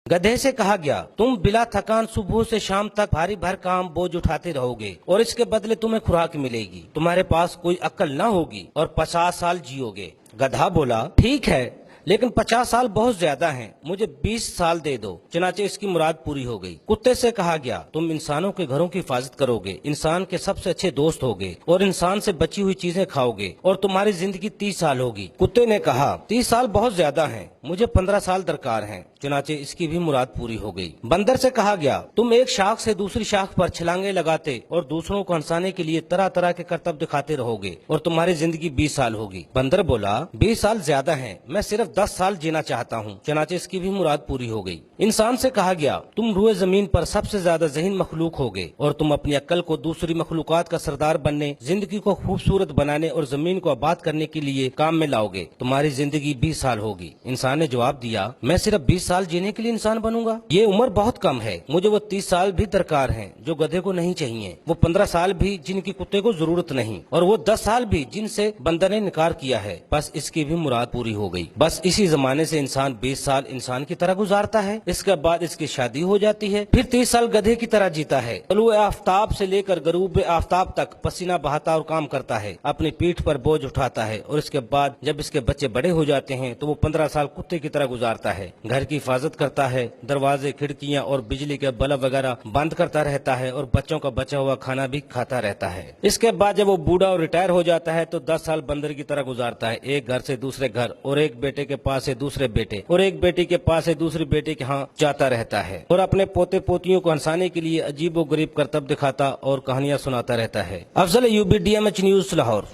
गधे से कहा गया, तुम बिला थकान सुबह से शाम तक भारी भरकम बोझ उठाते रहोगे और इसके बदले तुम्हें खुराक मिलेगी। तुम्हारे पास कोई अक्ल न होगी और 50 साल जियोगे। गधा बोला, ठीक है, लेकिन 50 साल बहुत ज्यादा हैं, मुझे 20 साल दे दो। चनाचे इसकी मुराद पूरी हो गई। कुत्ते से कहा गया, तुम इंसानों के घरों की हिफाजत करोगे, इंसान के सबसे अच्छे दोस्त होगे और इंसान से बची हुई चीजें खाओगे और तुम्हारी जिंदगी 30 साल होगी। कुत्ते ने कहा, 30 साल बहुत ज्यादा हैं, मुझे 15 साल दरकार हैं। चुनाचे इसकी भी मुराद पूरी हो गई। बंदर से कहा गया, तुम एक शाख से दूसरी शाख पर छलांगे लगाते और दूसरों को हंसाने के लिए तरह तरह के करतब दिखाते रहोगे और तुम्हारी जिंदगी 20 साल होगी। बंदर बोला, 20 साल ज्यादा हैं, मैं सिर्फ 10 साल जीना चाहता हूँ। चुनाचे इसकी भी मुराद पूरी हो गई। इंसान से कहा गया, तुम रूए जमीन पर सबसे ज्यादा ज़हीन मखलूक होगे और तुम अपनी अक्ल को दूसरी मखलूकात का सरदार बनने, जिंदगी को खूबसूरत बनाने और जमीन को आबाद करने के लिए काम में लाओगे। तुम्हारी जिंदगी 20 साल होगी। इंसान ने जवाब दिया, मैं सिर्फ 20 साल जीने के लिए इंसान बनूंगा, ये उम्र बहुत कम है, मुझे वो 30 साल भी दरकार हैं जो गधे को नहीं चाहिए, वो 15 साल भी जिनकी कुत्ते को जरूरत नहीं, और वो 10 साल भी जिनसे बंदर ने इनकार किया है। बस इसकी भी मुराद पूरी हो गई। बस इसी जमाने से इंसान 20 साल इंसान की तरह गुजारता है, इसके बाद इसकी शादी हो जाती है, फिर 30 साल गधे की तरह जीता है। तलुए आफ्ताब से लेकर गरूब आफ्ताब तक पसीना बहाता और काम करता है, अपनी पीठ पर बोझ उठाता है, और इसके बाद जब इसके बच्चे बड़े हो जाते हैं तो वो 15 साल कुत्ते की तरह गुजारता है, घर की हिफाजत करता है, दरवाजे, खिड़कियां और बिजली के बल्ब वगैरह बंद करता रहता है और बच्चों का बचा हुआ खाना भी खाता रहता है। इसके बाद जब वो बूढ़ा और रिटायर हो जाता है तो 10 साल बंदर की तरह गुजारता है, एक घर से दूसरे घर और एक बेटे के पास से दूसरे बेटे और एक बेटी के पास से दूसरे बेटे के यहाँ जाता रहता है और अपने पोते पोतियों को हंसाने के लिए अजीब व गरीब करतब दिखाता और कहानियां सुनाता रहता है। Afzal Ayubi, DMH news, Lahore.